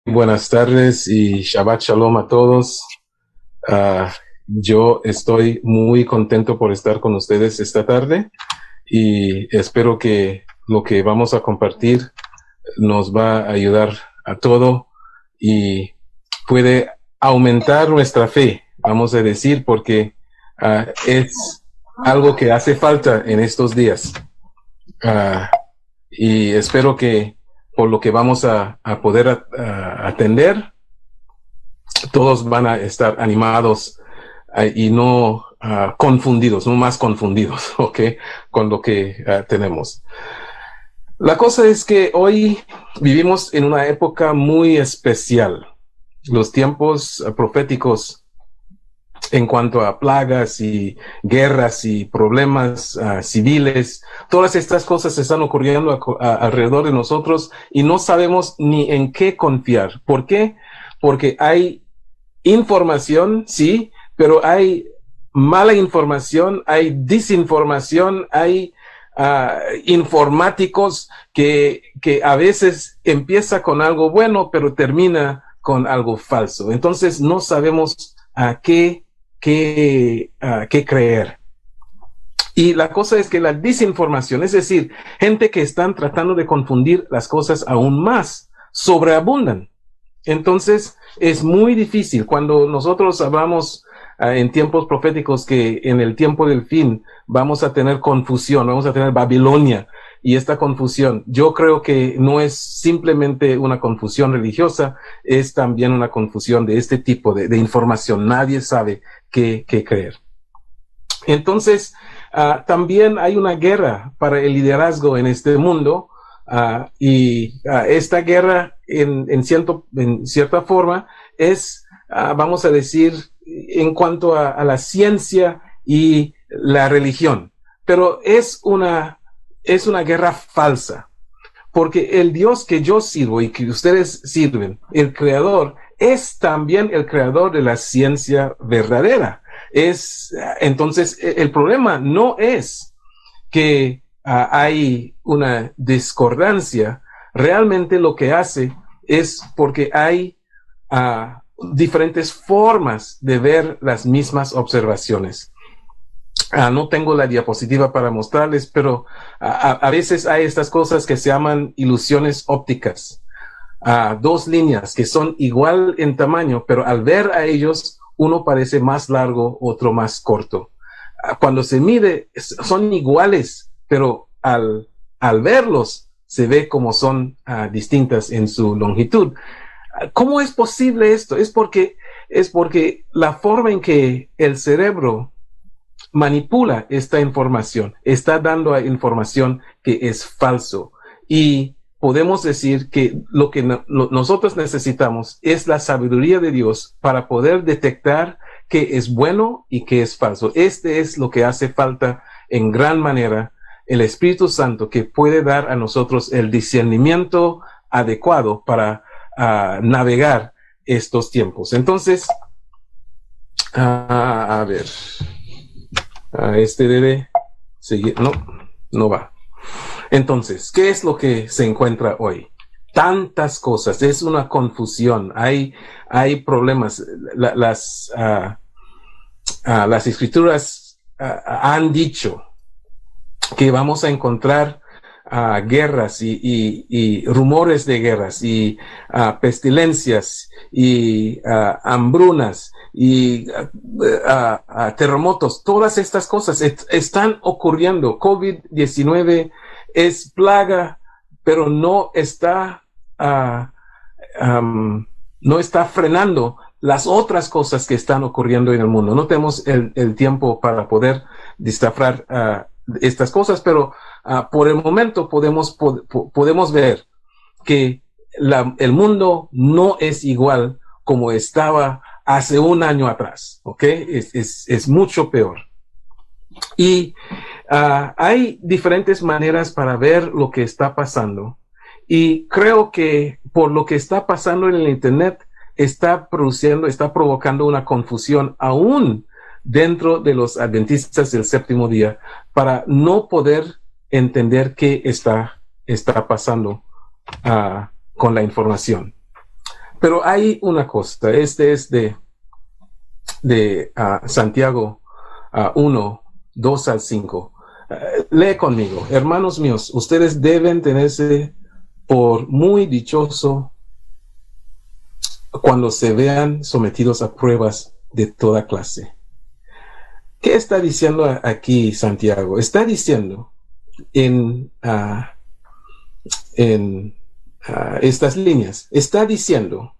Buenas tardes y Shabbat Shalom a todos. Yo estoy muy contento por estar con ustedes esta tarde y espero que lo que vamos a compartir nos va a ayudar a todo y puede aumentar nuestra fe, vamos a decir, porque es algo que hace falta en estos días. Y espero que por lo que vamos a poder atender, todos van a estar animados y no confundidos, no más confundidos, ¿ok? Con lo que tenemos. La cosa es que hoy vivimos en una época muy especial. Los tiempos proféticos en cuanto a plagas y guerras y problemas civiles, todas estas cosas están ocurriendo alrededor de nosotros y no sabemos ni en qué confiar. ¿Por qué? Porque hay información, sí, pero hay mala información, hay desinformación, hay informáticos que a veces empieza con algo bueno, pero termina con algo falso. Entonces no sabemos qué creer. Y la cosa es que la desinformación, es decir, gente que están tratando de confundir las cosas aún más, sobreabundan. Entonces es muy difícil cuando nosotros hablamos en tiempos proféticos que en el tiempo del fin vamos a tener confusión, vamos a tener Babilonia. Y esta confusión, yo creo que no es simplemente una confusión religiosa, es también una confusión de este tipo de información. Nadie sabe qué creer. Entonces, también hay una guerra para el liderazgo en este mundo, y esta guerra, en cierta forma, es, vamos a decir, en cuanto a la ciencia y la religión. Pero es una guerra falsa, porque el Dios que yo sirvo y que ustedes sirven, el Creador, es también el Creador de la ciencia verdadera. Entonces, el problema no es que hay una discordancia. Realmente lo que hace es porque hay diferentes formas de ver las mismas observaciones. No tengo la diapositiva para mostrarles, pero a veces hay estas cosas que se llaman ilusiones ópticas. Dos líneas que son igual en tamaño, pero al ver a ellos, uno parece más largo, otro más corto. Cuando se mide, son iguales, pero al verlos, se ve como son distintas en su longitud. ¿Cómo es posible esto? Es porque la forma en que el cerebro manipula esta información, está dando información que es falso. Y podemos decir que lo que nosotros necesitamos es la sabiduría de Dios para poder detectar qué es bueno y qué es falso. Este es lo que hace falta en gran manera, el Espíritu Santo, que puede dar a nosotros el discernimiento adecuado para navegar estos tiempos. Entonces, a ver, este debe seguir, no va. Entonces, ¿qué es lo que se encuentra hoy? Tantas cosas, es una confusión, hay problemas. Las escrituras han dicho que vamos a encontrar guerras y rumores de guerras y pestilencias y hambrunas y terremotos. Todas estas cosas están ocurriendo. COVID-19 es plaga, pero no está frenando las otras cosas que están ocurriendo en el mundo. No tenemos el tiempo para poder descifrar estas cosas, pero por el momento podemos ver que el mundo no es igual como estaba hace un año atrás, ¿ok? Es mucho peor. Y hay diferentes maneras para ver lo que está pasando. Y creo que por lo que está pasando en el Internet, está provocando una confusión aún dentro de los adventistas del séptimo día, para no poder entender qué está pasando con la información. Pero hay una cosa, este es de Santiago 1, 2 al 5. Lee conmigo. Hermanos míos, ustedes deben tenerse por muy dichoso cuando se vean sometidos a pruebas de toda clase. ¿Qué está diciendo aquí Santiago? Está diciendo en estas líneas, está diciendo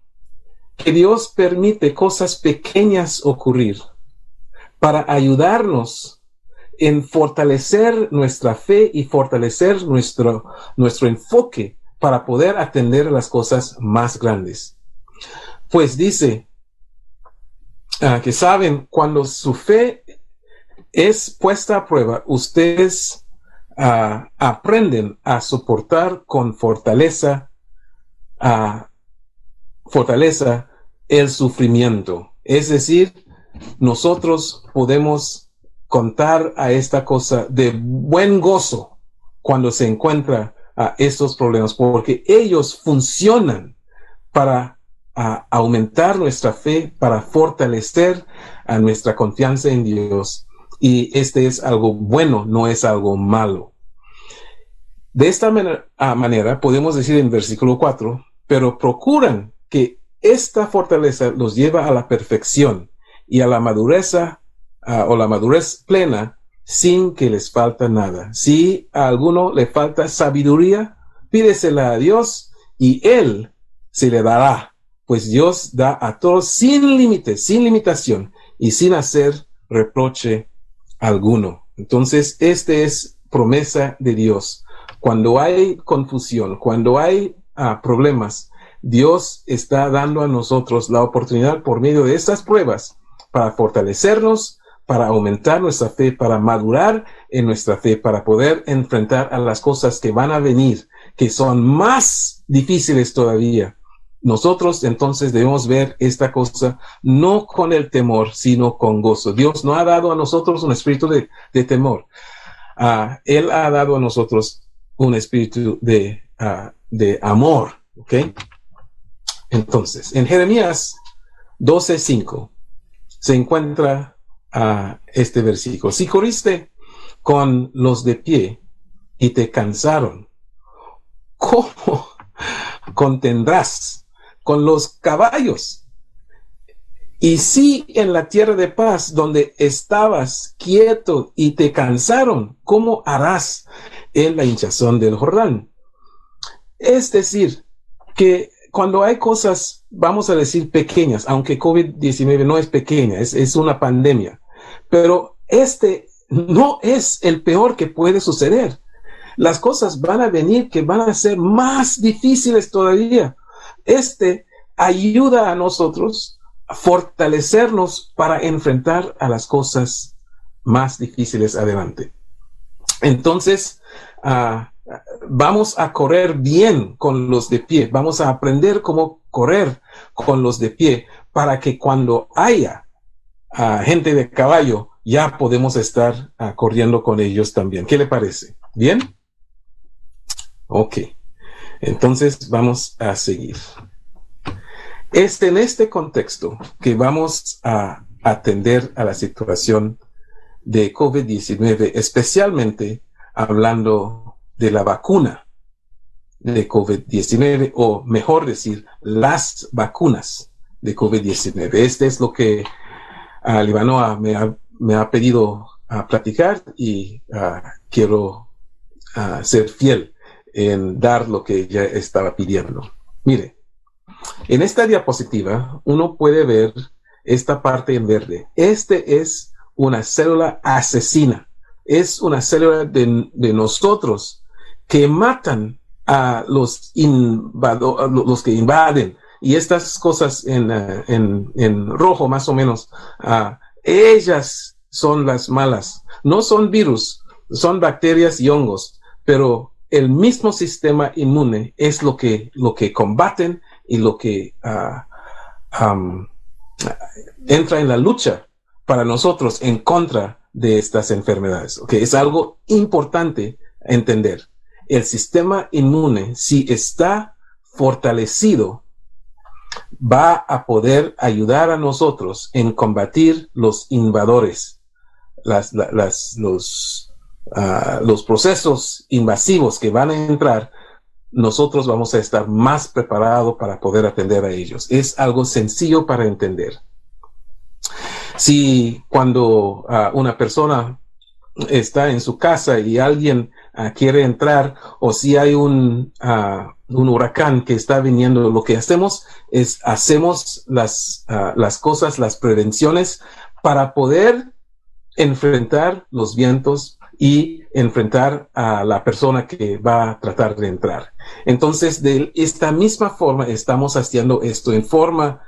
que Dios permite cosas pequeñas ocurrir para ayudarnos en fortalecer nuestra fe y fortalecer nuestro enfoque para poder atender a las cosas más grandes. Pues dice que saben, cuando su fe es puesta a prueba, ustedes aprenden a soportar con fortaleza el sufrimiento. Es decir, nosotros podemos contar a esta cosa de buen gozo cuando se encuentra estos problemas, porque ellos funcionan para aumentar nuestra fe, para fortalecer nuestra confianza en Dios. Y este es algo bueno, no es algo malo. De esta manera podemos decir en versículo 4, pero procuran que esta fortaleza los lleva a la perfección y a la madurez o la madurez plena sin que les falta nada. Si a alguno le falta sabiduría, pídesela a Dios y Él se le dará, pues Dios da a todos sin límites, sin limitación y sin hacer reproche alguno. Entonces, este es promesa de Dios. Cuando hay confusión, cuando hay problemas, Dios está dando a nosotros la oportunidad por medio de estas pruebas para fortalecernos, para aumentar nuestra fe, para madurar en nuestra fe, para poder enfrentar a las cosas que van a venir, que son más difíciles todavía. Nosotros entonces debemos ver esta cosa no con el temor, sino con gozo. Dios no ha dado a nosotros un espíritu de temor. Él ha dado a nosotros un espíritu de amor. ¿Ok? Entonces, en Jeremías 12:5 se encuentra este versículo. Si corriste con los de pie y te cansaron, ¿cómo contendrás con los caballos? Y si en la tierra de paz, donde estabas quieto y te cansaron, ¿cómo harás en la hinchazón del Jordán? Es decir, que cuando hay cosas, vamos a decir pequeñas, aunque COVID-19 no es pequeña, es una pandemia, pero este no es el peor que puede suceder. Las cosas van a venir que van a ser más difíciles todavía. Este ayuda a nosotros a fortalecernos para enfrentar a las cosas más difíciles adelante. Entonces, vamos a correr bien con los de pie. Vamos a aprender cómo correr con los de pie para que cuando haya gente de caballo, ya podemos estar corriendo con ellos también. ¿Qué le parece? ¿Bien? Ok. Entonces vamos a seguir. En este contexto que vamos a atender a la situación de COVID-19, especialmente hablando de la vacuna de COVID-19, o mejor decir, las vacunas de COVID-19. Este es lo que Líbano me ha pedido platicar y quiero ser fiel en dar lo que ella estaba pidiendo. Mire, en esta diapositiva uno puede ver esta parte en verde. Este es una célula asesina. Es una célula de nosotros que matan a los que invaden. Y estas cosas en rojo más o menos, ellas son las malas. No son virus, son bacterias y hongos, pero el mismo sistema inmune es lo que combaten y lo que entra en la lucha para nosotros en contra de estas enfermedades. ¿Okay? Es algo importante entender. El sistema inmune, si está fortalecido, va a poder ayudar a nosotros en combatir los invasores, los procesos invasivos que van a entrar. Nosotros vamos a estar más preparados para poder atender a ellos. Es algo sencillo para entender. Si cuando una persona está en su casa y alguien quiere entrar, o si hay un huracán que está viniendo, lo que hacemos es hacemos las cosas, las prevenciones para poder enfrentar los vientos y enfrentar a la persona que va a tratar de entrar. Entonces, de esta misma forma estamos haciendo esto en forma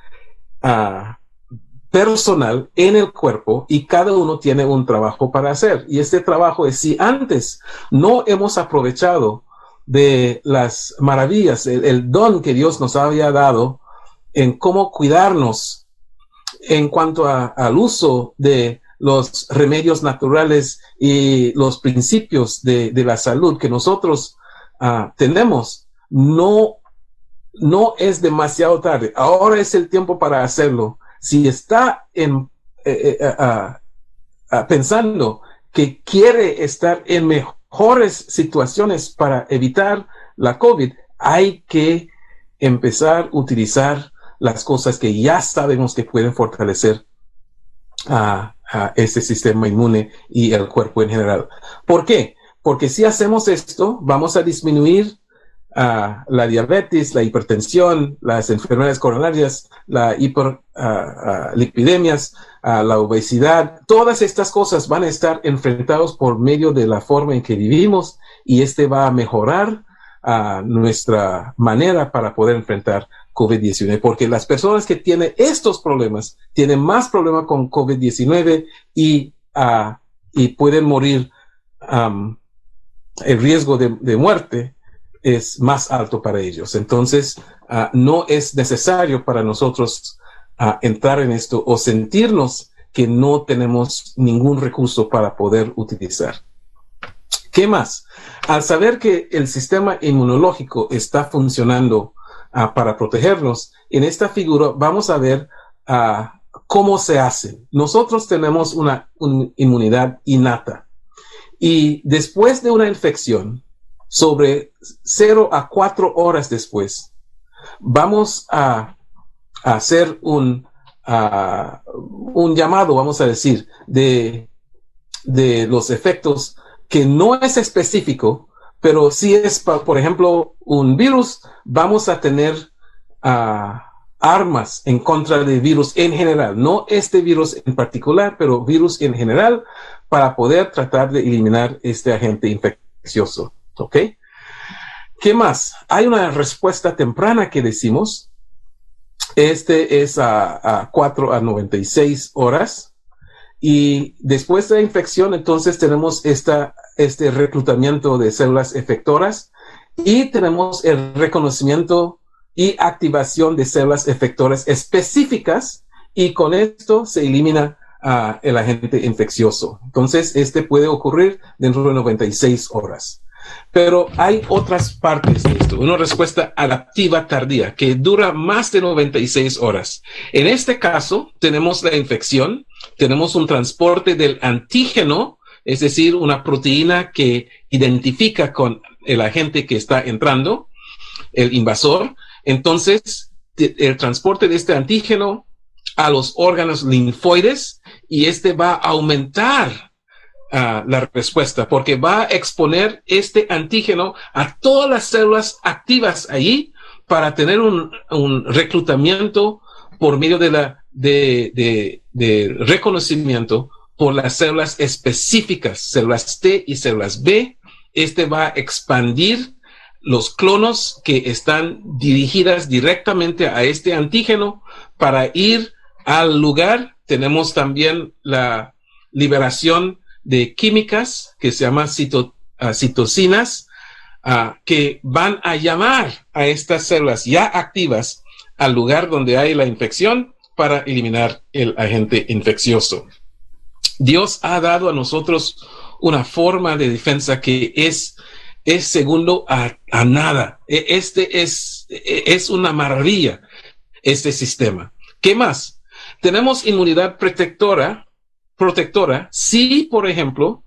personal en el cuerpo, y cada uno tiene un trabajo para hacer. Y este trabajo es, si antes no hemos aprovechado de las maravillas, el don que Dios nos había dado en cómo cuidarnos en cuanto al uso de los remedios naturales y los principios de la salud que nosotros tenemos, no es demasiado tarde. Ahora es el tiempo para hacerlo. Si está pensando que quiere estar en mejores situaciones para evitar la COVID, hay que empezar a utilizar las cosas que ya sabemos que pueden fortalecer a este sistema inmune y el cuerpo en general. ¿Por qué? Porque si hacemos esto, vamos a disminuir la diabetes, la hipertensión, las enfermedades coronarias, la hiperlipidemias, la obesidad. Todas estas cosas van a estar enfrentados por medio de la forma en que vivimos, y va a mejorar nuestra manera para poder enfrentar COVID-19, porque las personas que tienen estos problemas tienen más problemas con COVID-19 y pueden morir. El riesgo de muerte es más alto para ellos. Entonces, no es necesario para nosotros entrar en esto o sentirnos que no tenemos ningún recurso para poder utilizar. ¿Qué más? Al saber que el sistema inmunológico está funcionando para protegernos, en esta figura vamos a ver cómo se hace. Nosotros tenemos una inmunidad innata, y después de una infección, sobre 0 a 4 horas después, vamos a hacer un llamado, vamos a decir, de los efectos, que no es específico, pero si es, por ejemplo, un virus, vamos a tener armas en contra de virus en general, no este virus en particular, pero virus en general, para poder tratar de eliminar este agente infeccioso. ¿Ok? ¿Qué más? Hay una respuesta temprana que decimos. Es a 4 a 96 horas. Y después de la infección, entonces tenemos este reclutamiento de células efectoras, y tenemos el reconocimiento y activación de células efectoras específicas, y con esto se elimina el agente infeccioso. Entonces, puede ocurrir dentro de 96 horas. Pero hay otras partes de esto. Una respuesta adaptiva tardía que dura más de 96 horas. En este caso, tenemos la infección, tenemos un transporte del antígeno, es decir, una proteína que identifica con el agente que está entrando, el invasor. Entonces, el transporte de este antígeno a los órganos linfoides, y va a aumentar la respuesta, porque va a exponer este antígeno a todas las células activas allí, para tener un reclutamiento por medio de reconocimiento por las células específicas, células T y células B. Va a expandir los clonos que están dirigidas directamente a este antígeno para ir al lugar. Tenemos también la liberación de químicas que se llaman citocinas, que van a llamar a estas células ya activas al lugar donde hay la infección para eliminar el agente infeccioso. Dios ha dado a nosotros una forma de defensa que es segundo a nada. Es una maravilla. este sistema. ¿Qué más? Tenemos inmunidad protectora si, por ejemplo,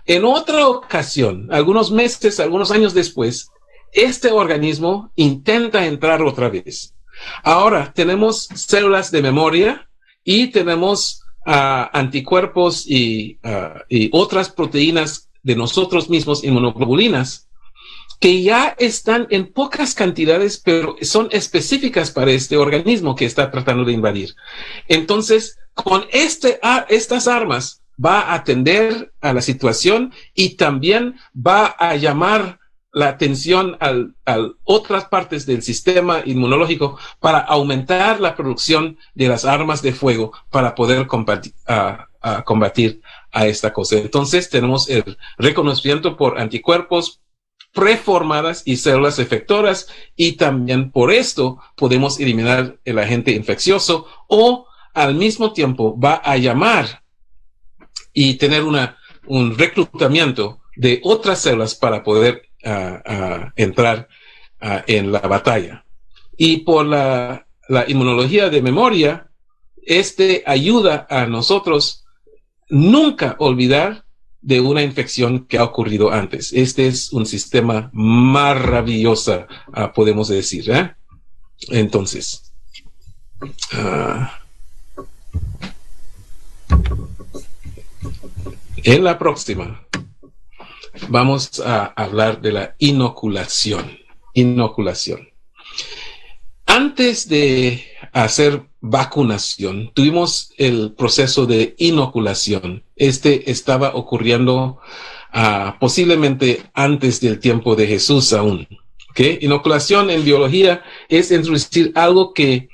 en otra ocasión, algunos meses, algunos años después, este organismo intenta entrar otra vez. Ahora tenemos células de memoria y tenemos anticuerpos y otras proteínas de nosotros mismos, inmunoglobulinas, que ya están en pocas cantidades, pero son específicas para este organismo que está tratando de invadir. Entonces, con estas armas va a atender a la situación y también va a llamar la atención a otras partes del sistema inmunológico para aumentar la producción de las armas de fuego para poder combatir a esta cosa. Entonces, tenemos el reconocimiento por anticuerpos preformadas y células efectoras, y también por esto podemos eliminar el agente infeccioso, o al mismo tiempo va a llamar y tener un reclutamiento de otras células para poder entrar en la batalla. Y por la inmunología de memoria, ayuda a nosotros nunca olvidar de una infección que ha ocurrido antes. Este es un sistema maravilloso, podemos decir, ¿eh? Entonces, en la próxima vamos a hablar de la inoculación. Antes de hacer vacunación, tuvimos el proceso de inoculación. Estaba ocurriendo posiblemente antes del tiempo de Jesús aún. ¿Okay? Inoculación en biología es introducir algo que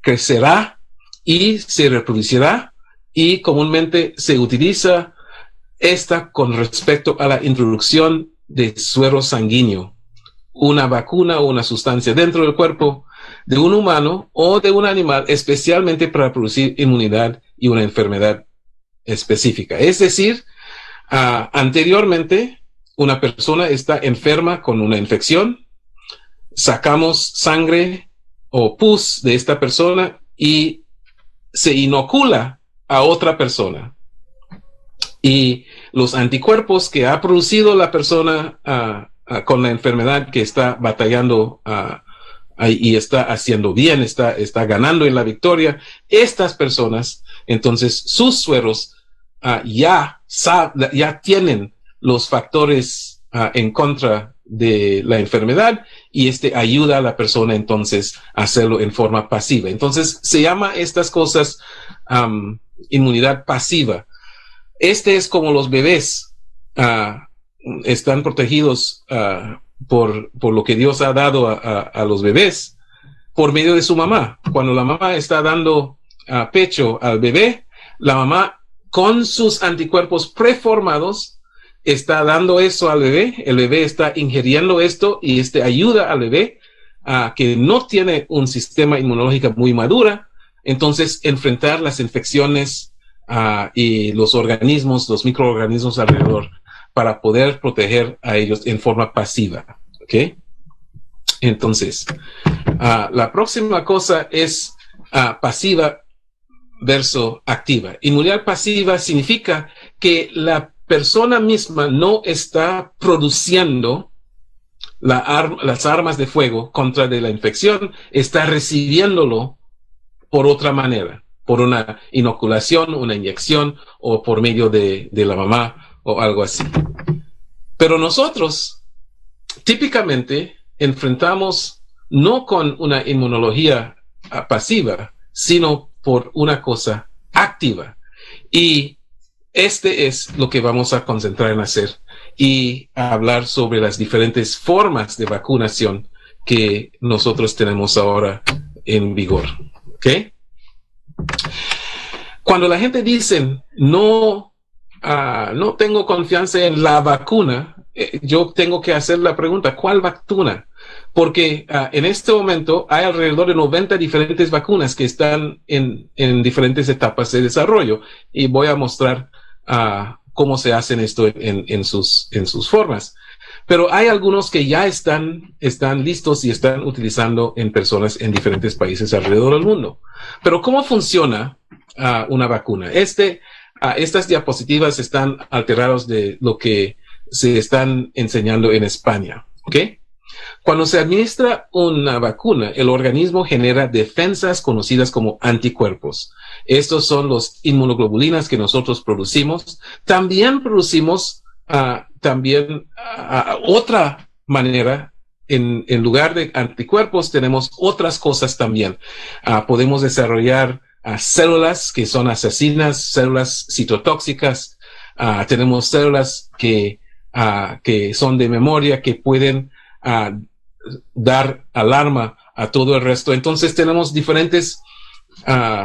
crecerá y se reproducirá, y comúnmente se utiliza con respecto a la introducción de suero sanguíneo, una vacuna o una sustancia dentro del cuerpo de un humano o de un animal, especialmente para producir inmunidad y una enfermedad específica. Es decir, anteriormente una persona está enferma con una infección, sacamos sangre o pus de esta persona y se inocula a otra persona. Y los anticuerpos que ha producido la persona con la enfermedad que está batallando y está haciendo bien, está ganando en la victoria, estas personas, entonces sus sueros ya tienen los factores en contra de la enfermedad, y ayuda a la persona entonces a hacerlo en forma pasiva. Entonces se llama estas cosas inmunidad pasiva. Es como los bebés están protegidos por lo que Dios ha dado a los bebés por medio de su mamá. Cuando la mamá está dando pecho al bebé, la mamá con sus anticuerpos preformados está dando eso al bebé. El bebé está ingiriendo esto y ayuda al bebé que no tiene un sistema inmunológico muy madura, entonces enfrentar las infecciones y los microorganismos alrededor, para poder proteger a ellos en forma pasiva. ¿Ok? Entonces, la próxima cosa es pasiva versus activa. Inmunidad pasiva significa que la persona misma no está produciendo las armas de fuego contra de la infección, está recibiéndolo por otra manera, por una inoculación, una inyección, o por medio de la mamá o algo así. Pero nosotros típicamente enfrentamos no con una inmunología pasiva, sino por una cosa activa. Y es lo que vamos a concentrar en hacer, y a hablar sobre las diferentes formas de vacunación que nosotros tenemos ahora en vigor. ¿Ok? Cuando la gente dice no tengo confianza en la vacuna, yo tengo que hacer la pregunta, ¿cuál vacuna? Porque en este momento hay alrededor de 90 diferentes vacunas que están en diferentes etapas de desarrollo, y voy a mostrar cómo se hacen esto en sus formas. Pero hay algunos que ya están listos y están utilizando en personas en diferentes países alrededor del mundo. Pero ¿cómo funciona una vacuna? Estas diapositivas están alteradas de lo que se están enseñando en España, ¿ok? Cuando se administra una vacuna, el organismo genera defensas conocidas como anticuerpos. Estos son los inmunoglobulinas que nosotros producimos. También producimos otra manera. En lugar de anticuerpos tenemos otras cosas también. Podemos desarrollar células que son asesinas, células citotóxicas. Tenemos células que son de memoria, que pueden dar alarma a todo el resto. Entonces tenemos diferentes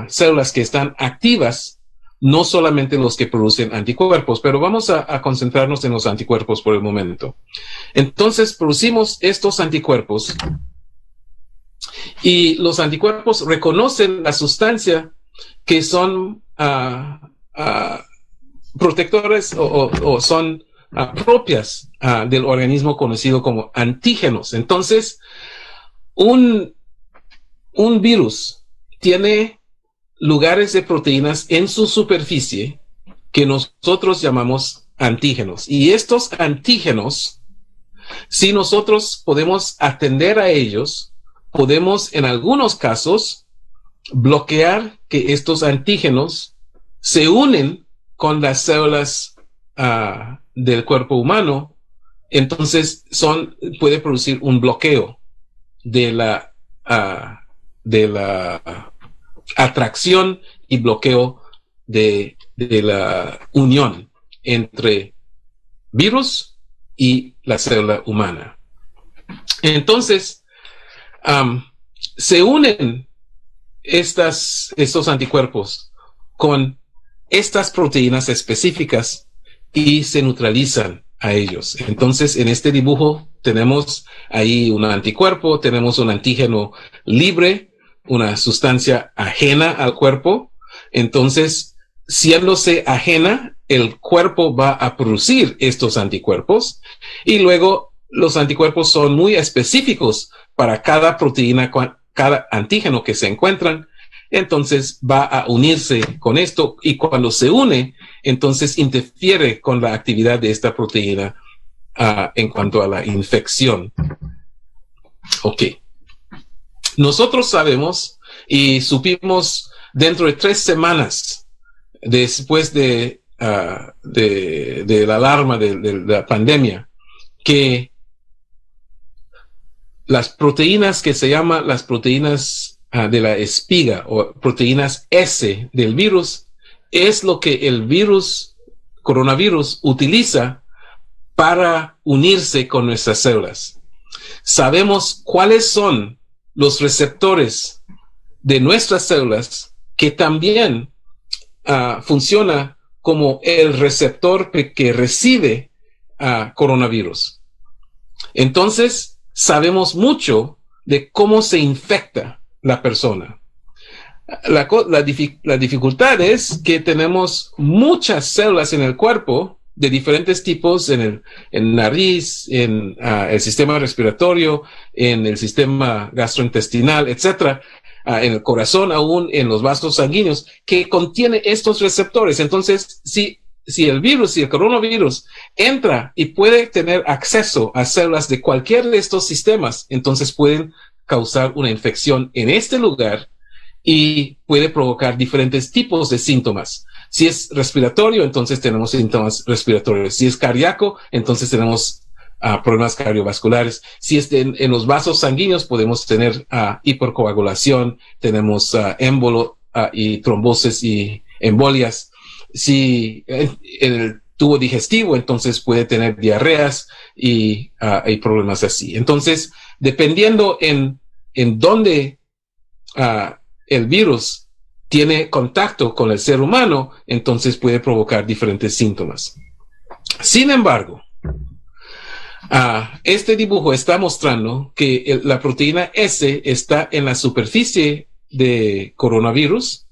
células que están activas, no solamente los que producen anticuerpos, pero vamos a concentrarnos en los anticuerpos por el momento. Entonces producimos estos anticuerpos y los anticuerpos reconocen la sustancia que son protectores o son propias del organismo conocido como antígenos. Entonces, un virus tiene lugares de proteínas en su superficie que nosotros llamamos antígenos. Y estos antígenos, si nosotros podemos atender a ellos, podemos en algunos casos bloquear que estos antígenos se unen con las células del cuerpo humano. Entonces puede producir un bloqueo de la atracción y bloqueo de la unión entre virus y la célula humana. Entonces se unen estos anticuerpos con estas proteínas específicas y se neutralizan a ellos. Entonces, en este dibujo tenemos ahí un anticuerpo, tenemos un antígeno libre, una sustancia ajena al cuerpo. Entonces, siéndose ajena, el cuerpo va a producir estos anticuerpos y luego los anticuerpos son muy específicos para cada proteína, cada antígeno que se encuentran. Entonces va a unirse con esto y cuando se une, entonces interfiere con la actividad de esta proteína en cuanto a la infección. Ok. Nosotros sabemos y supimos dentro de 3 semanas después de la alarma de la pandemia que las proteínas que se llaman las proteínas de la espiga o proteínas S del virus es lo que el coronavirus utiliza para unirse con nuestras células. Sabemos cuáles son los receptores de nuestras células que también funciona como el receptor que recibe coronavirus. Entonces, sabemos mucho de cómo se infecta la persona. La dificultad es que tenemos muchas células en el cuerpo de diferentes tipos, en nariz, en el sistema respiratorio, en el sistema gastrointestinal, etcétera, en el corazón aún, en los vasos sanguíneos, que contiene estos receptores. Entonces, si el coronavirus entra y puede tener acceso a células de cualquier de estos sistemas, entonces pueden causar una infección en este lugar y puede provocar diferentes tipos de síntomas. Si es respiratorio, entonces tenemos síntomas respiratorios. Si es cardíaco, entonces tenemos problemas cardiovasculares. Si es en los vasos sanguíneos, podemos tener hipercoagulación, tenemos émbolo y trombosis y embolias. Si en el tubo digestivo, entonces puede tener diarreas y problemas así. Entonces, dependiendo en dónde el virus tiene contacto con el ser humano, entonces puede provocar diferentes síntomas. Sin embargo, este dibujo está mostrando que la proteína S está en la superficie de coronavirus.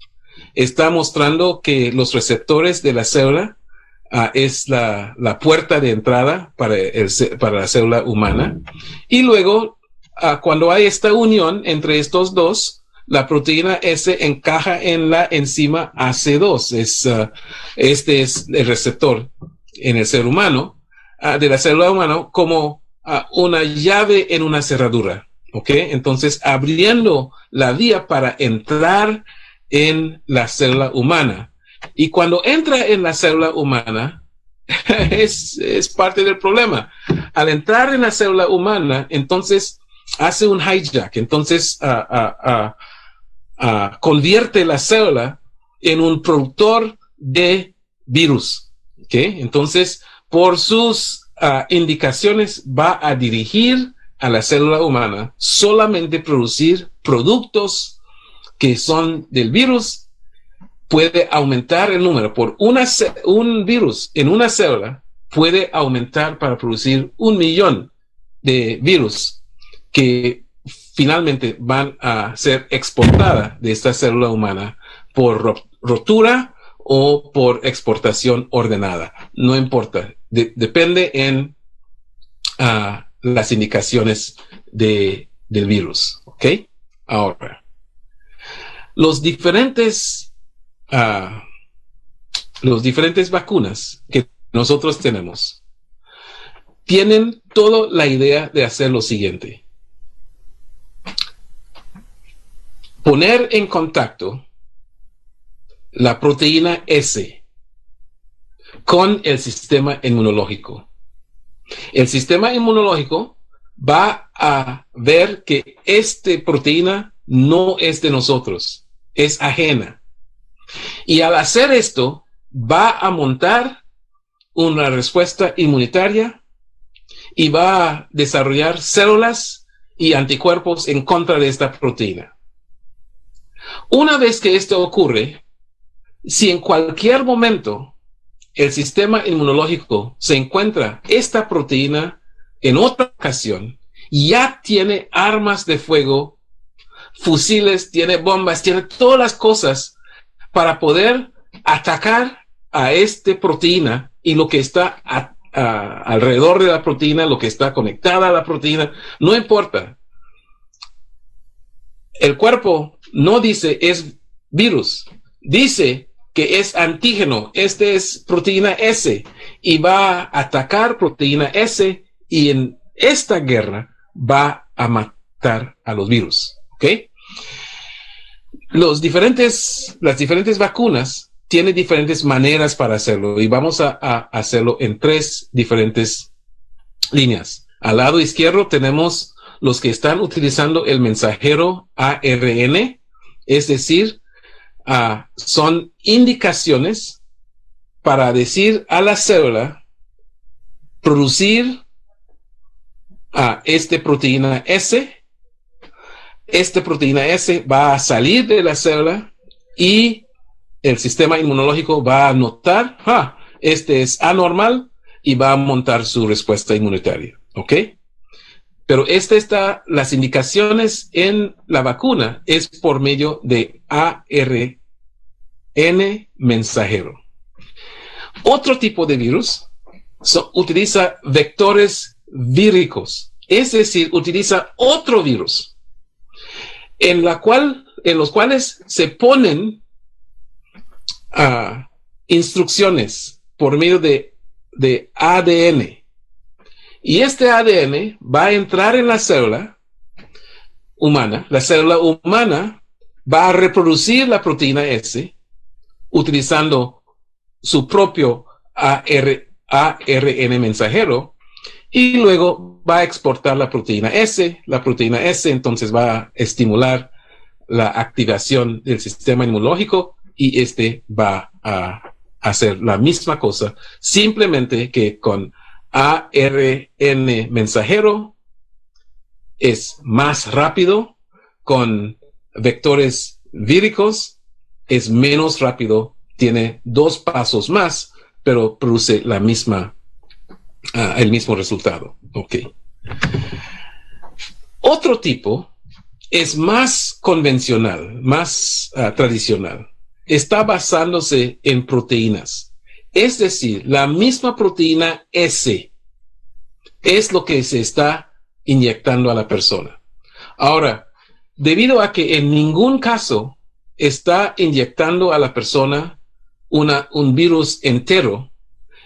Está mostrando que los receptores de la célula es la puerta de entrada para la célula humana. Y luego, cuando hay esta unión entre estos dos, la proteína S encaja en la enzima AC2. Este es el receptor en el ser humano, de la célula humana, como una llave en una cerradura. ¿Ok? Entonces, abriendo la vía para entrar en la célula humana. Y cuando entra en la célula humana, es parte del problema. Al entrar en la célula humana, entonces hace un hijack. Entonces, convierte la célula en un productor de virus. ¿Okay? Entonces, por sus indicaciones, va a dirigir a la célula humana solamente producir productos que son del virus. Puede aumentar el número. Por un virus en una célula puede aumentar para producir 1 millón de virus que finalmente van a ser exportadas de esta célula humana por rotura o por exportación ordenada. No importa. Depende en las indicaciones del virus. ¿Ok? Ahora, los diferentes vacunas que nosotros tenemos tienen toda la idea de hacer lo siguiente: poner en contacto la proteína S con el sistema inmunológico. El sistema inmunológico va a ver que esta proteína no es de nosotros, es ajena. Y al hacer esto, va a montar una respuesta inmunitaria y va a desarrollar células y anticuerpos en contra de esta proteína. Una vez que esto ocurre, si en cualquier momento el sistema inmunológico se encuentra esta proteína en otra ocasión, ya tiene armas de fuego, fusiles, tiene bombas, tiene todas las cosas para poder atacar a esta proteína y lo que está alrededor de la proteína, lo que está conectada a la proteína, no importa. El cuerpo no dice es virus, dice que es antígeno, este es proteína S, y va a atacar proteína S, y en esta guerra va a matar a los virus. ¿Ok? Las diferentes vacunas tienen diferentes maneras para hacerlo, y vamos a hacerlo en 3 diferentes líneas. Al lado izquierdo tenemos los que están utilizando el mensajero ARN, es decir, son indicaciones para decir a la célula producir esta proteína S. Esta proteína S va a salir de la célula y el sistema inmunológico va a notar, este es anormal, y va a montar su respuesta inmunitaria. ¿Ok? Pero las indicaciones en la vacuna es por medio de ARN mensajero. Otro tipo de virus utiliza vectores víricos, es decir, utiliza otro virus en los cuales se ponen instrucciones por medio de ADN. Y este ADN va a entrar en la célula humana. La célula humana va a reproducir la proteína S utilizando su propio ARN mensajero, y luego va a exportar la proteína S. La proteína S entonces va a estimular la activación del sistema inmunológico, y va a hacer la misma cosa, simplemente que con ARN mensajero es más rápido, con vectores víricos es menos rápido, tiene 2 pasos más, pero produce el mismo resultado. Okay. Otro tipo es más convencional, más tradicional. Está basándose en proteínas. Es decir, la misma proteína S es lo que se está inyectando a la persona. Ahora, debido a que en ningún caso está inyectando a la persona un virus entero,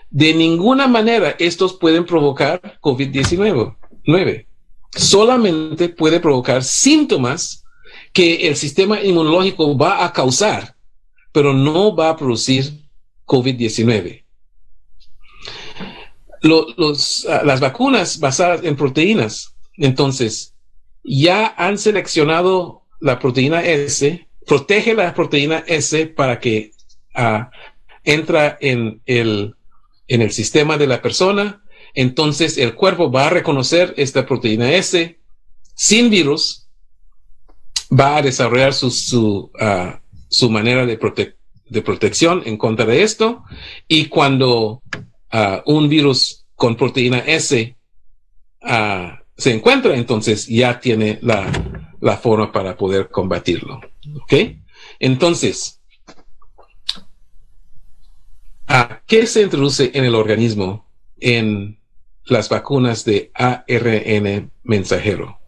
de ninguna manera estos pueden provocar COVID-19. Solamente puede provocar síntomas que el sistema inmunológico va a causar, pero no va a producir COVID-19. Las vacunas basadas en proteínas, entonces, ya han seleccionado la proteína S, protege la proteína S para que entra en el sistema de la persona. Entonces el cuerpo va a reconocer esta proteína S sin virus, va a desarrollar su manera de protección en contra de esto, y cuando un virus con proteína S se encuentra, entonces ya tiene la forma para poder combatirlo. ¿Ok? Entonces, ¿qué se introduce en el organismo en las vacunas de ARN mensajero?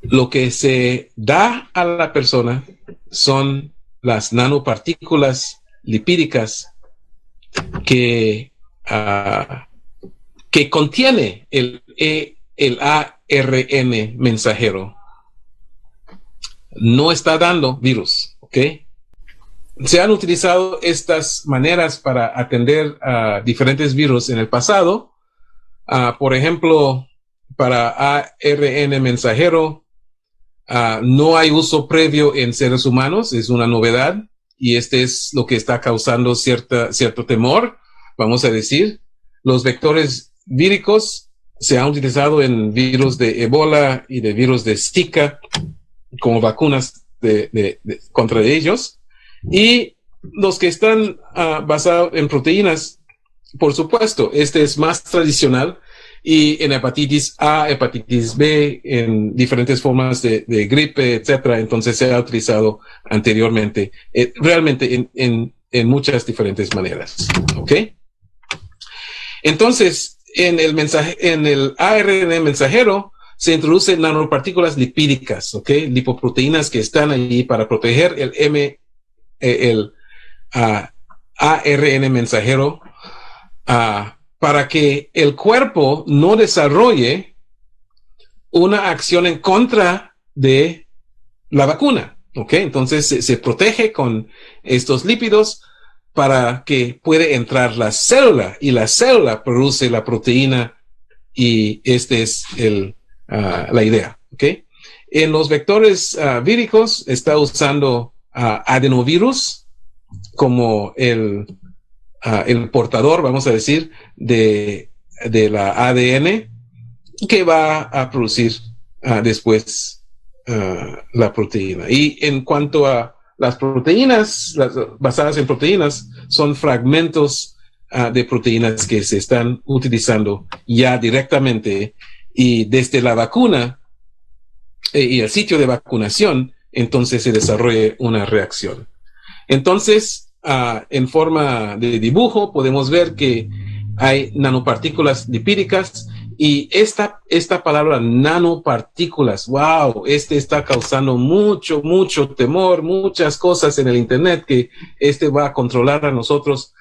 Lo que se da a la persona son las nanopartículas lipídicas que contiene el ARN mensajero. No está dando virus, ¿ok? Se han utilizado estas maneras para atender a diferentes virus en el pasado. Por ejemplo, para ARN mensajero, no hay uso previo en seres humanos, es una novedad, y este es lo que está causando cierto temor, vamos a decir. Los vectores víricos se han utilizado en virus de Ebola y de virus de Zika como vacunas contra ellos. Y los que están basados en proteínas, por supuesto, este es más tradicional, y en hepatitis A, hepatitis B, en diferentes formas de gripe, etcétera. Entonces se ha utilizado anteriormente, realmente en muchas diferentes maneras. ¿Ok? Entonces, en el ARN mensajero se introducen nanopartículas lipídicas, ¿ok? Lipoproteínas que están allí para proteger el ARN mensajero, para que el cuerpo no desarrolle una acción en contra de la vacuna, ¿ok? Entonces se protege con estos lípidos para que pueda entrar la célula, y la célula produce la proteína, y este es la idea, ¿ok? En los vectores víricos está usando adenovirus como el portador, vamos a decir, de la ADN, que va a producir después la proteína. Y en cuanto a las proteínas, basadas en proteínas, son fragmentos de proteínas que se están utilizando ya directamente, y desde la vacuna y el sitio de vacunación, entonces se desarrolla una reacción. Entonces, en forma de dibujo, podemos ver que hay nanopartículas lipídicas, y esta palabra nanopartículas, wow, está causando mucho temor, muchas cosas en el internet que va a controlar a nosotros.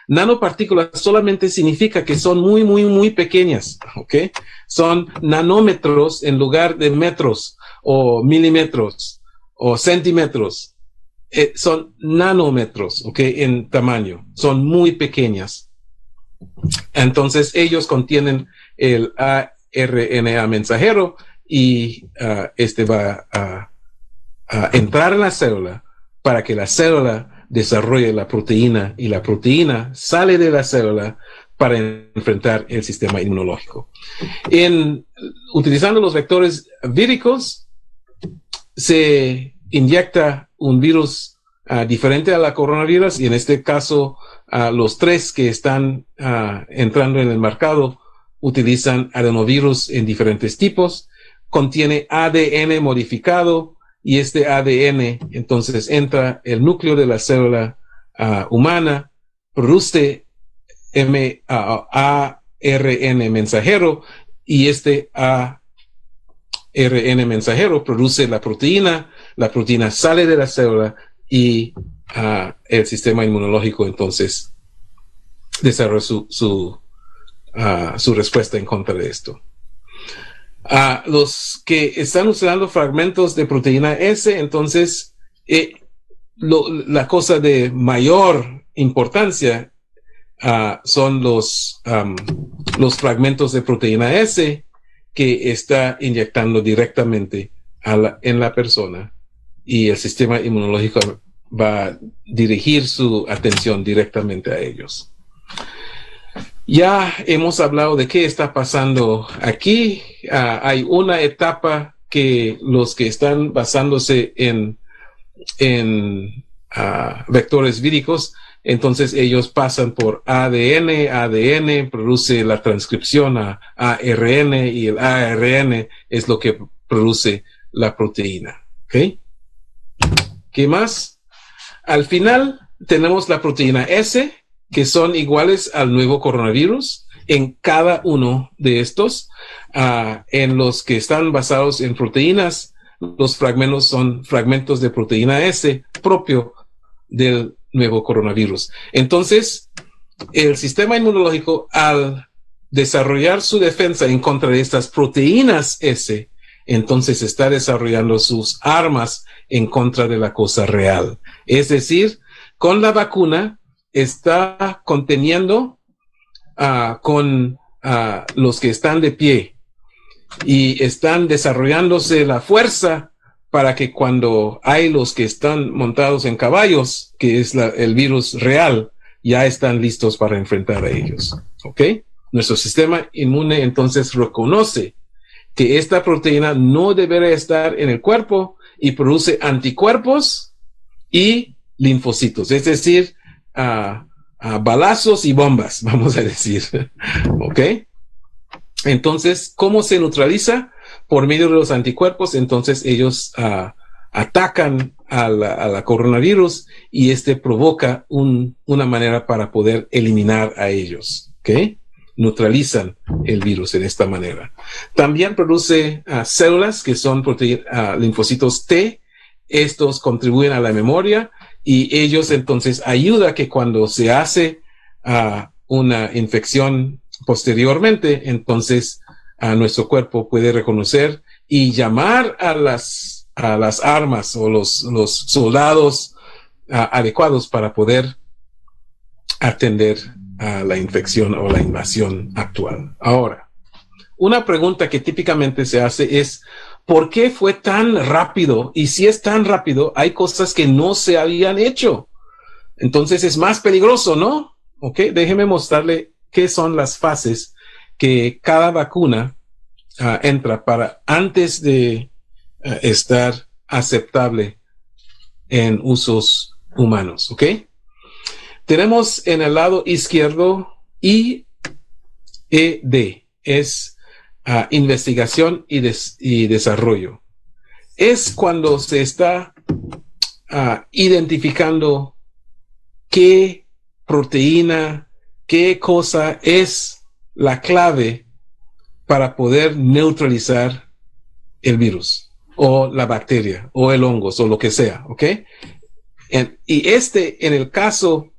Nanopartículas solamente significa que son muy pequeñas, ¿ok? Son nanómetros en lugar de metros, o milímetros, o centímetros. Son nanómetros, ¿ok? En tamaño, son muy pequeñas. Entonces ellos contienen el ARNA mensajero, y va a entrar en la célula para que la célula desarrolle la proteína, y la proteína sale de la célula para enfrentar el sistema inmunológico. Utilizando los vectores víricos, se inyecta un virus diferente a la coronavirus, y en este caso los 3 que están entrando en el mercado utilizan adenovirus en diferentes tipos. Contiene ADN modificado, y este ADN entonces entra el núcleo de la célula humana, produce ARN mensajero, y este ARN mensajero produce la proteína sale de la célula y el sistema inmunológico entonces desarrolla su respuesta en contra de esto. Los que están usando fragmentos de proteína S, entonces la cosa de mayor importancia son los fragmentos de proteína S que está inyectando directamente en la persona, y el sistema inmunológico va a dirigir su atención directamente a ellos. Ya hemos hablado de qué está pasando aquí. Hay una etapa que los que están basándose en vectores víricos, entonces ellos pasan por ADN produce la transcripción a ARN, y el ARN es lo que produce la proteína. ¿Ok? ¿Qué más? Al final tenemos la proteína S, que son iguales al nuevo coronavirus en cada uno de estos. En los que están basados en proteínas, los fragmentos son fragmentos de proteína S propio del nuevo coronavirus. Entonces, el sistema inmunológico, al desarrollar su defensa en contra de estas proteínas S, entonces está desarrollando sus armas en contra de la cosa real. Es decir, con la vacuna está conteniendo con los que están de pie, y están desarrollándose la fuerza para que cuando hay los que están montados en caballos, que es el virus real, ya están listos para enfrentar a ellos. ¿Ok? Nuestro sistema inmune entonces reconoce que esta proteína no debería estar en el cuerpo y produce anticuerpos y linfocitos, es decir, balazos y bombas, vamos a decir. ¿Ok? Entonces, ¿cómo se neutraliza? Por medio de los anticuerpos. Entonces ellos atacan a la coronavirus, y provoca una manera para poder eliminar a ellos. ¿Ok? Neutralizan el virus en esta manera. También produce células que son linfocitos T. Estos contribuyen a la memoria, y ellos entonces ayudan a que cuando se hace una infección posteriormente, entonces nuestro cuerpo puede reconocer y llamar a las armas o los soldados adecuados para poder atender a la infección o la invasión actual. Ahora, una pregunta que típicamente se hace es: ¿por qué fue tan rápido? Y si es tan rápido, hay cosas que no se habían hecho. Entonces es más peligroso, ¿no? Ok, déjeme mostrarle qué son las fases que cada vacuna entra para antes de estar aceptable en usos humanos. ¿Ok? Tenemos en el lado izquierdo IED, es investigación y desarrollo. Es cuando se está identificando qué proteína, qué cosa es la clave para poder neutralizar el virus o la bacteria o el hongo o lo que sea, ¿ok? Y en el caso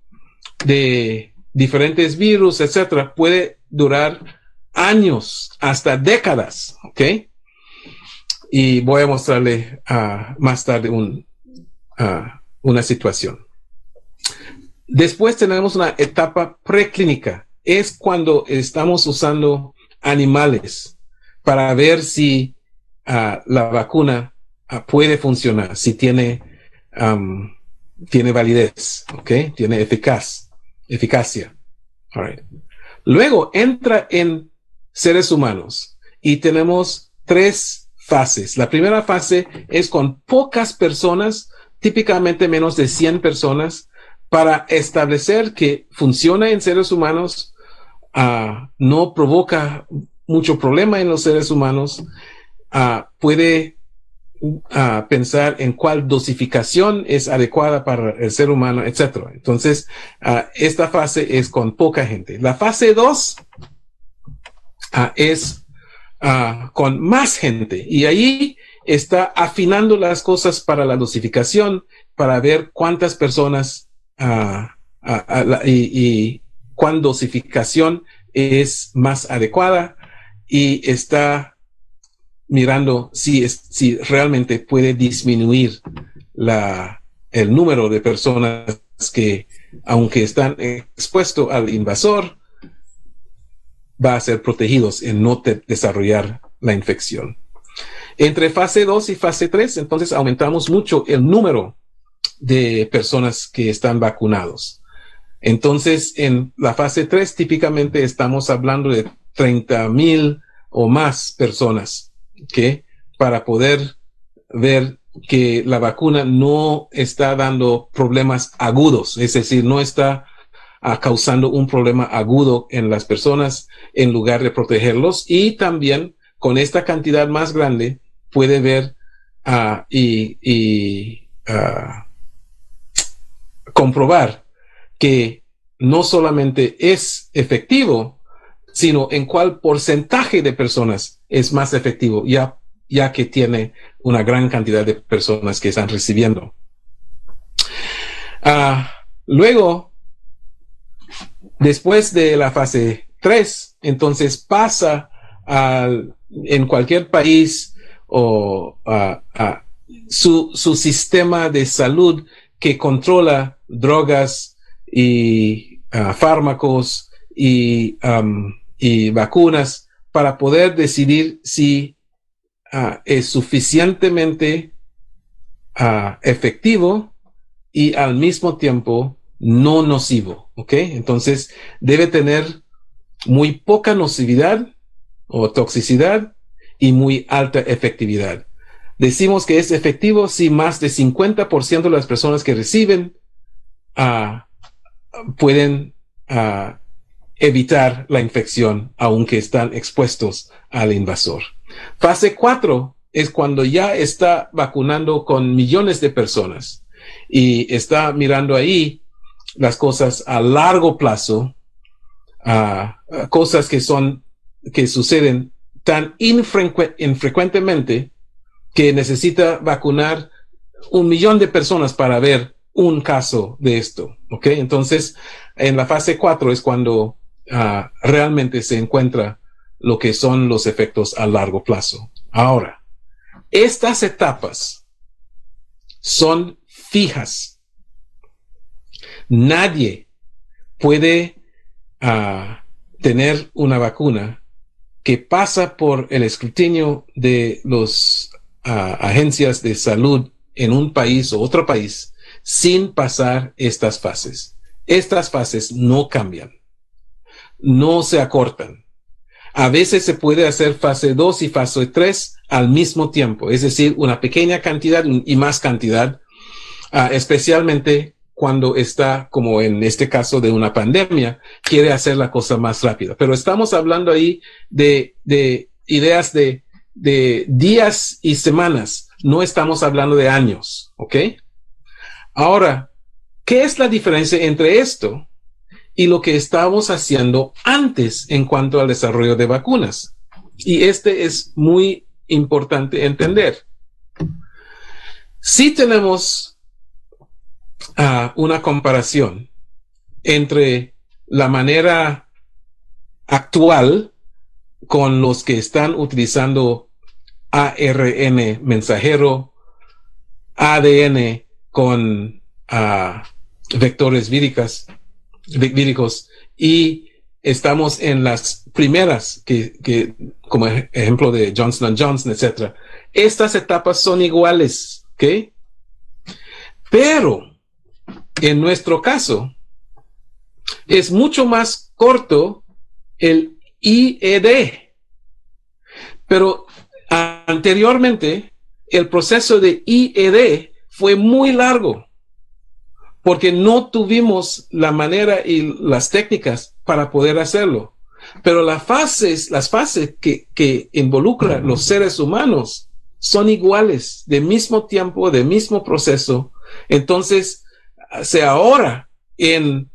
de diferentes virus, etcétera, puede durar años, hasta décadas, ¿ok? Y voy a mostrarle más tarde una situación. Después tenemos una etapa preclínica. Es cuando estamos usando animales para ver si la vacuna puede funcionar, si tiene validez, ¿ok? Tiene eficacia. All right. Luego entra en seres humanos y tenemos 3 fases. La primera fase es con pocas personas, típicamente menos de 100 personas, para establecer que funciona en seres humanos, no provoca mucho problema en los seres humanos, puede pensar en cuál dosificación es adecuada para el ser humano, etcétera. Entonces, esta fase es con poca gente. La fase 2 es con más gente, y ahí está afinando las cosas para la dosificación, para ver cuántas personas y cuán dosificación es más adecuada, y está mirando si realmente puede disminuir el número de personas que, aunque están expuestos al invasor, va a ser protegidos en no desarrollar la infección. Entre fase 2 y fase 3, entonces aumentamos mucho el número de personas que están vacunados. Entonces, en la fase 3 típicamente estamos hablando de 30,000 o más personas, ¿okay? Para poder ver que la vacuna no está dando problemas agudos, es decir, no está causando un problema agudo en las personas en lugar de protegerlos. Y también con esta cantidad más grande puede ver comprobar que no solamente es efectivo, sino en cuál porcentaje de personas es más efectivo, ya que tiene una gran cantidad de personas que están recibiendo. Luego, después de la fase 3, entonces pasa en cualquier país o su sistema de salud que controla drogas y fármacos y vacunas, para poder decidir si es suficientemente efectivo y al mismo tiempo no nocivo, ¿ok? Entonces debe tener muy poca nocividad o toxicidad y muy alta efectividad. Decimos que es efectivo si más de 50% de las personas que reciben pueden evitar la infección, aunque están expuestos al invasor. Fase 4 es cuando ya está vacunando con millones de personas y está mirando ahí las cosas a largo plazo, cosas que suceden tan infrecuentemente que necesita vacunar 1 millón de personas para ver un caso de esto, ¿ok? Entonces, en la fase 4 es cuando realmente se encuentra lo que son los efectos a largo plazo. Ahora, estas etapas son fijas. Nadie puede tener una vacuna que pasa por el escrutinio de las agencias de salud en un país o otro país sin pasar estas fases. Estas fases no cambian, no se acortan. A veces se puede hacer fase 2 y fase 3 al mismo tiempo, es decir, una pequeña cantidad y más cantidad, especialmente cuando está, como en este caso de una pandemia, quiere hacer la cosa más rápida. Pero estamos hablando ahí de ideas de días y semanas, no estamos hablando de años, ¿ok? Ahora, ¿qué es la diferencia entre esto y lo que estábamos haciendo antes en cuanto al desarrollo de vacunas? Y es muy importante entender. Si tenemos una comparación entre la manera actual con los que están utilizando ARN mensajero, ADN con vectores víricos, y estamos en las primeras que como ejemplo de Johnson & Johnson, etc. Estas etapas son iguales, ¿ok? Pero en nuestro caso es mucho más corto el IED, pero anteriormente el proceso de IED fue muy largo porque no tuvimos la manera y las técnicas para poder hacerlo. Pero las fases que involucran los seres humanos son iguales, de mismo tiempo, de mismo proceso. Entonces, se ahorra en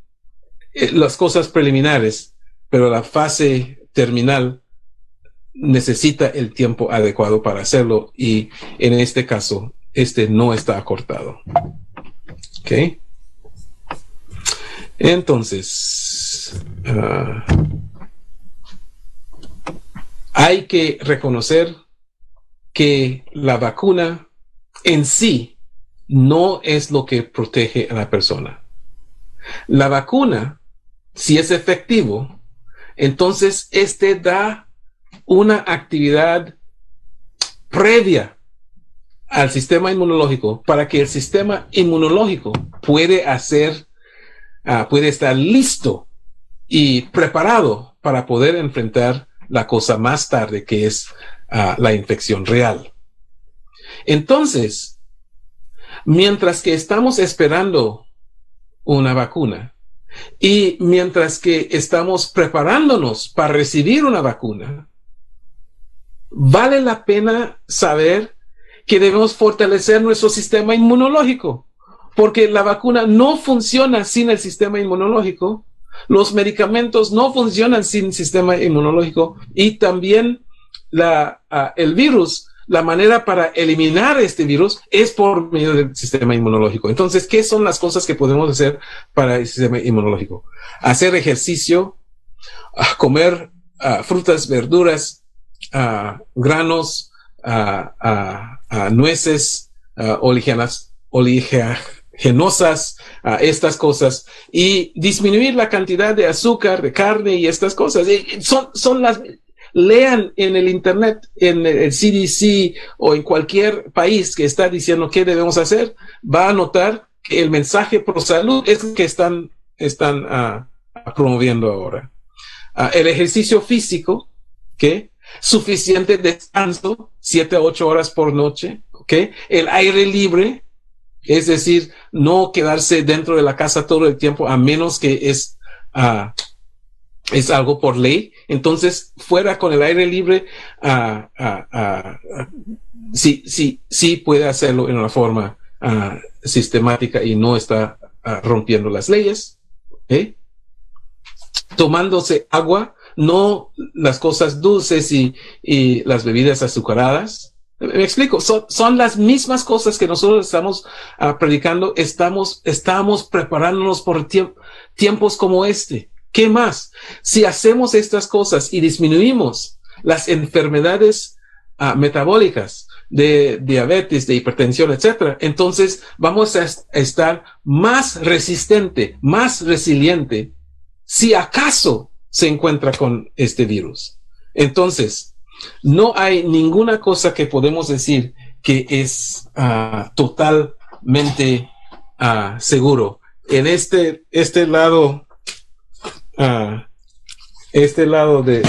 las cosas preliminares, pero la fase terminal necesita el tiempo adecuado para hacerlo, y en este caso, este no está acortado. ¿Ok? Entonces, hay que reconocer que la vacuna en sí no es lo que protege a la persona. La vacuna, si es efectivo, entonces este da una actividad previa al sistema inmunológico para que el sistema inmunológico puede estar listo y preparado para poder enfrentar la cosa más tarde, que es la infección real. Entonces, mientras que estamos esperando una vacuna y mientras que estamos preparándonos para recibir una vacuna, vale la pena saber que debemos fortalecer nuestro sistema inmunológico, porque la vacuna no funciona sin el sistema inmunológico, los medicamentos no funcionan sin sistema inmunológico, y también el virus, la manera para eliminar este virus es por medio del sistema inmunológico. Entonces, ¿qué son las cosas que podemos hacer para el sistema inmunológico? Hacer ejercicio, comer frutas, verduras, granos, nueces, oleaginosas, estas cosas, y disminuir la cantidad de azúcar, de carne y estas cosas. Lean en el internet, en el CDC o en cualquier país que está diciendo qué debemos hacer, va a notar que el mensaje pro salud es el que están promoviendo ahora. El ejercicio físico, ¿okay? Suficiente descanso, 7 a 8 horas por noche, ¿okay? El aire libre, es decir, no quedarse dentro de la casa todo el tiempo, a menos que es algo por ley. Entonces, fuera con el aire libre, sí puede hacerlo en una forma sistemática y no está rompiendo las leyes. ¿Okay? Tomándose agua, no las cosas dulces y las bebidas azucaradas. Me explico, son las mismas cosas que nosotros estamos predicando. Estamos preparándonos por tiempos como este. ¿Qué más? Si hacemos estas cosas y disminuimos las enfermedades metabólicas de diabetes, de hipertensión, etcétera, entonces vamos a estar más resistente, más resiliente, si acaso se encuentra con este virus. Entonces, no hay ninguna cosa que podemos decir que es totalmente seguro. En este lado de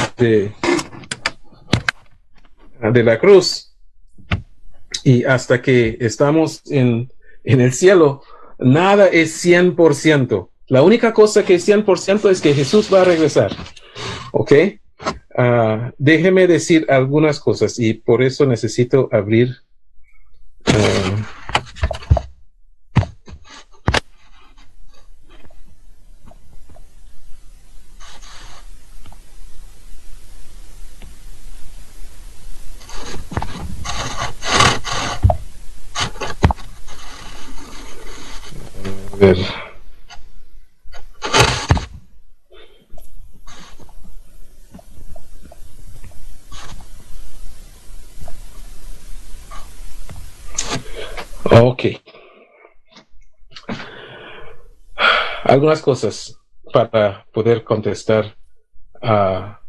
la cruz, y hasta que estamos en el cielo, nada es 100%. La única cosa que es 100% es que Jesús va a regresar. ¿Ok? Déjeme decir algunas cosas, y por eso necesito abrir a ver. Ok. Algunas cosas para poder contestar a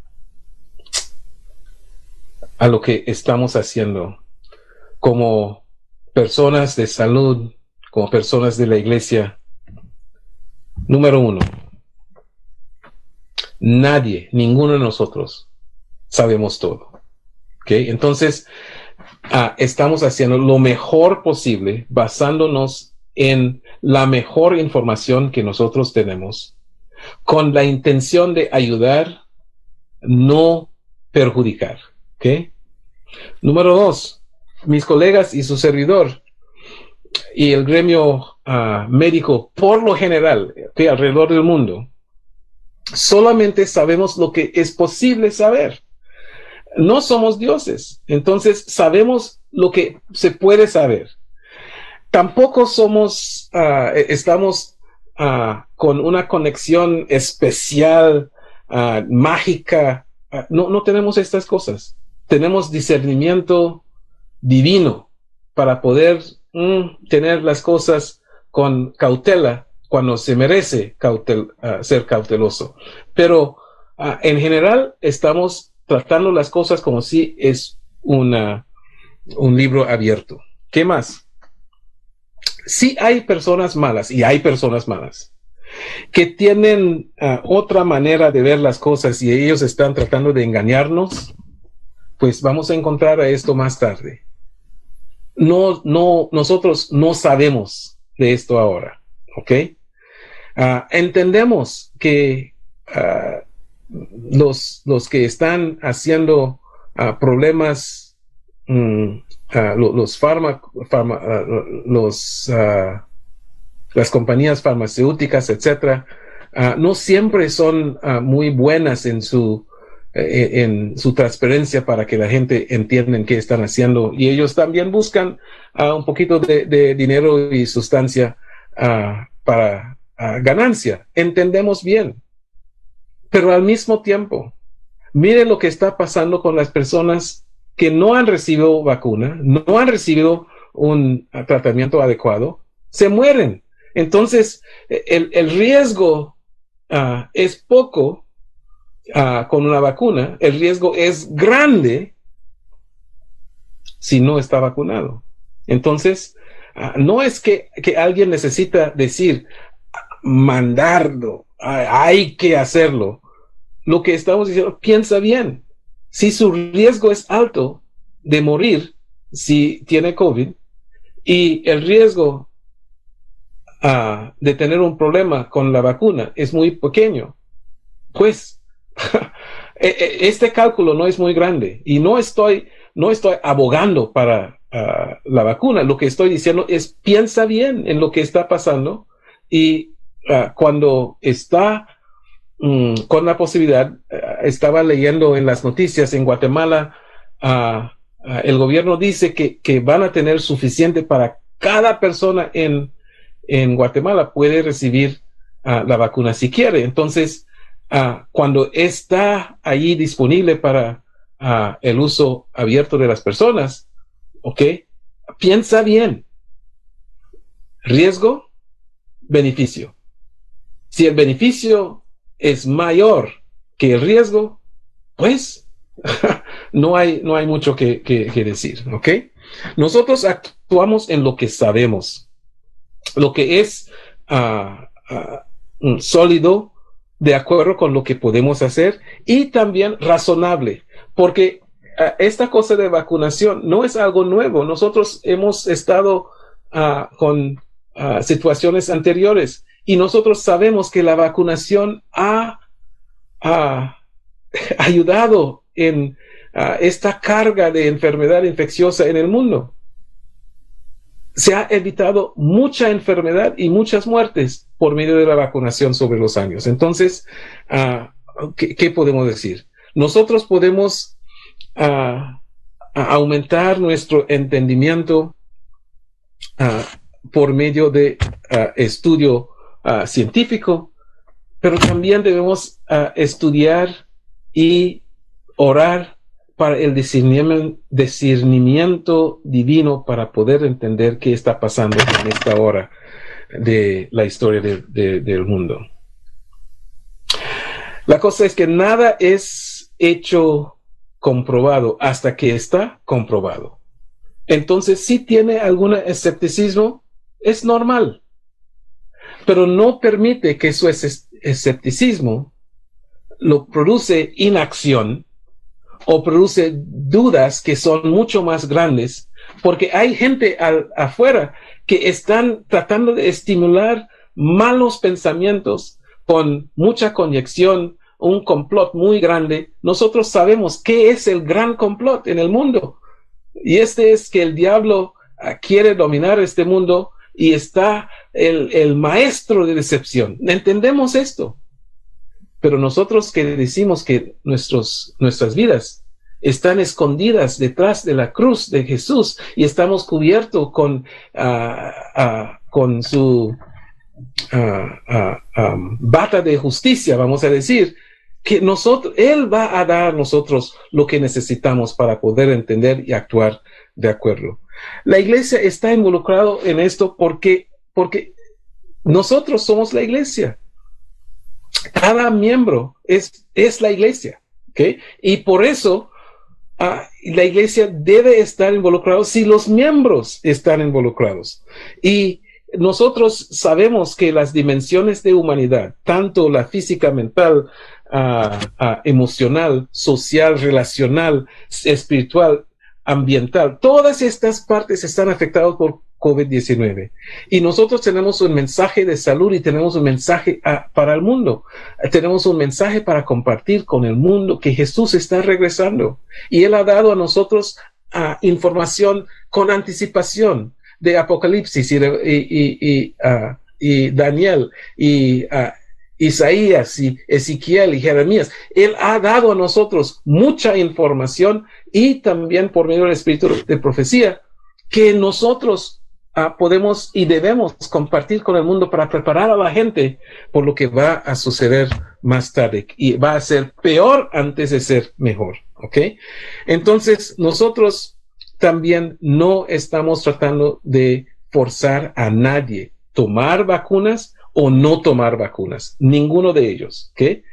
lo que estamos haciendo como personas de salud, como personas de la iglesia. Número 1, ninguno de nosotros sabemos todo. ¿Ok? Entonces, estamos haciendo lo mejor posible basándonos en la mejor información que nosotros tenemos, con la intención de ayudar, no perjudicar. ¿Ok? Número 2, mis colegas y su servidor y el gremio médico, por lo general, que alrededor del mundo, solamente sabemos lo que es posible saber. No somos dioses, entonces sabemos lo que se puede saber. Tampoco estamos con una conexión especial, mágica. No tenemos estas cosas. Tenemos discernimiento divino para poder tener las cosas con cautela cuando se merece ser cauteloso. Pero en general estamos tratando las cosas como si es un libro abierto. ¿Qué más? Sí hay personas malas, y hay personas malas, que tienen otra manera de ver las cosas y ellos están tratando de engañarnos. Pues vamos a encontrar a esto más tarde. Nosotros no sabemos de esto ahora, ¿ok? Entendemos que los que están haciendo problemas, las compañías farmacéuticas, etcétera, no siempre son muy buenas en su transparencia para que la gente entienda qué están haciendo, y ellos también buscan un poquito de dinero y sustancia para ganancia. Entendemos bien, pero al mismo tiempo, mire lo que está pasando con las personas que no han recibido vacuna, no han recibido un tratamiento adecuado, se mueren. Entonces, el riesgo es poco con una vacuna, el riesgo es grande si no está vacunado. Entonces, no es que alguien necesita decir, mandarlo, hay que hacerlo. Lo que estamos diciendo, piensa bien. Si su riesgo es alto de morir si tiene COVID, y el riesgo de tener un problema con la vacuna es muy pequeño, pues este cálculo no es muy grande, y no estoy abogando para la vacuna. Lo que estoy diciendo es, piensa bien en lo que está pasando, y cuando está con la posibilidad, estaba leyendo en las noticias en Guatemala, el gobierno dice que van a tener suficiente para cada persona en Guatemala puede recibir la vacuna si quiere. Entonces, cuando está ahí disponible para el uso abierto de las personas, ¿ok? Piensa bien. Riesgo, beneficio. Si el beneficio es mayor que el riesgo, pues no hay mucho que decir, ¿ok? Nosotros actuamos en lo que sabemos, lo que es sólido, de acuerdo con lo que podemos hacer, y también razonable, porque esta cosa de vacunación no es algo nuevo. Nosotros hemos estado con situaciones anteriores, y nosotros sabemos que la vacunación ha ayudado en esta carga de enfermedad infecciosa en el mundo. Se ha evitado mucha enfermedad y muchas muertes por medio de la vacunación sobre los años. Entonces, ¿qué podemos decir? Nosotros podemos aumentar nuestro entendimiento por medio de estudio científico, pero también debemos estudiar y orar para el discernimiento divino, para poder entender qué está pasando en esta hora de la historia del mundo. La cosa es que nada es hecho comprobado hasta que está comprobado. Entonces, si tiene algún escepticismo, es normal, pero no permite que su escepticismo lo produce inacción o produce dudas que son mucho más grandes, porque hay gente afuera que están tratando de estimular malos pensamientos con mucha conyección, un complot muy grande. Nosotros sabemos qué es el gran complot en el mundo. Y este es que el diablo quiere dominar este mundo y está el maestro de decepción. Entendemos esto. Pero nosotros que decimos que nuestras vidas están escondidas detrás de la cruz de Jesús y estamos cubiertos con su bata de justicia, vamos a decir, que Él va a dar a nosotros lo que necesitamos para poder entender y actuar de acuerdo. La iglesia está involucrada en esto porque nosotros somos la iglesia. Cada miembro es la iglesia, ¿ok? Y por eso la iglesia debe estar involucrada si los miembros están involucrados. Y nosotros sabemos que las dimensiones de humanidad, tanto la física, mental, emocional, social, relacional, espiritual, ambiental, todas estas partes están afectadas por COVID-19. Y nosotros tenemos un mensaje de salud y tenemos un mensaje para el mundo. Tenemos un mensaje para compartir con el mundo que Jesús está regresando. Y Él ha dado a nosotros información con anticipación de Apocalipsis y Daniel y Isaías y Ezequiel y Jeremías. Él ha dado a nosotros mucha información y también por medio del espíritu de profecía que nosotros podemos y debemos compartir con el mundo para preparar a la gente por lo que va a suceder más tarde y va a ser peor antes de ser mejor, ¿ok? Entonces nosotros también no estamos tratando de forzar a nadie tomar vacunas o no tomar vacunas, ninguno de ellos, ¿ok?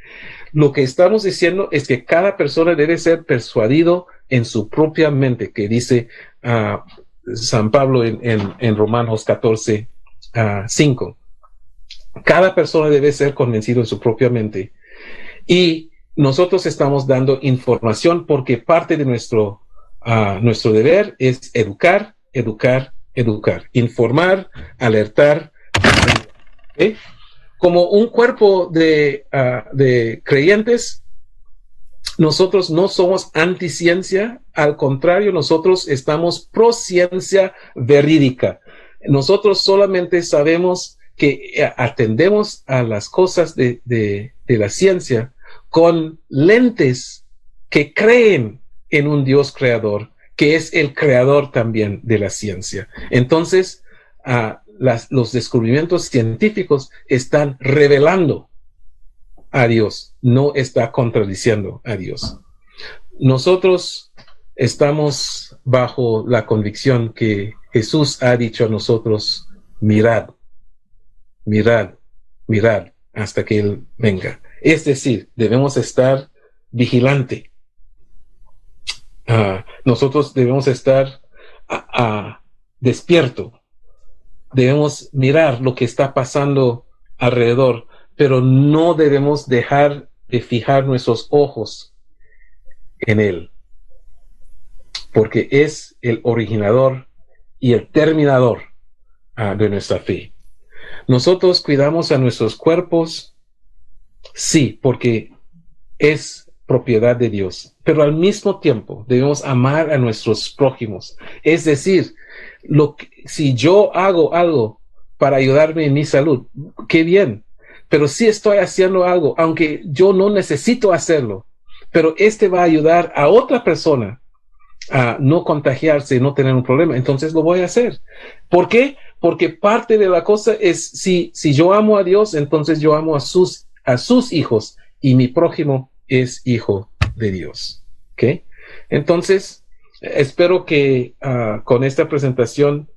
Lo que estamos diciendo es que cada persona debe ser persuadido en su propia mente, que dice San Pablo en Romanos 14, 5. Cada persona debe ser convencido en su propia mente. Y nosotros estamos dando información porque parte de nuestro deber es educar, informar, alertar. ¿Okay? Como un cuerpo de creyentes, nosotros no somos anticiencia, al contrario, nosotros estamos pro ciencia verídica. Nosotros solamente sabemos que atendemos a las cosas de la ciencia con lentes que creen en un Dios creador, que es el creador también de la ciencia. Entonces, los descubrimientos científicos están revelando a Dios, no está contradiciendo a Dios. Nosotros estamos bajo la convicción que Jesús ha dicho a nosotros, mirad, mirad, mirad hasta que Él venga. Es decir, debemos estar vigilante. Nosotros debemos estar despierto. Debemos mirar lo que está pasando alrededor, pero no debemos dejar de fijar nuestros ojos en Él, porque es el originador y el terminador de nuestra fe. Nosotros cuidamos a nuestros cuerpos, sí, porque es propiedad de Dios, pero al mismo tiempo debemos amar a nuestros prójimos. Es decir, si yo hago algo para ayudarme en mi salud, qué bien, pero si estoy haciendo algo, aunque yo no necesito hacerlo, pero va a ayudar a otra persona a no contagiarse y no tener un problema, entonces lo voy a hacer. ¿Por qué? Porque parte de la cosa es, si yo amo a Dios, entonces yo amo a sus hijos, y mi prójimo es hijo de Dios. ¿Ok? Entonces, espero que con esta presentación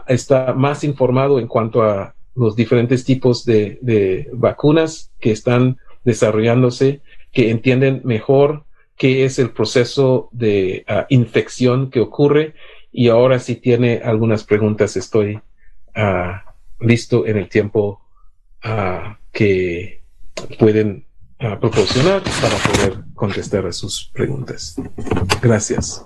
está más informado en cuanto a los diferentes tipos de vacunas que están desarrollándose, que entienden mejor qué es el proceso de infección que ocurre. Y ahora, si tiene algunas preguntas, estoy listo en el tiempo que pueden proporcionar para poder contestar a sus preguntas. Gracias.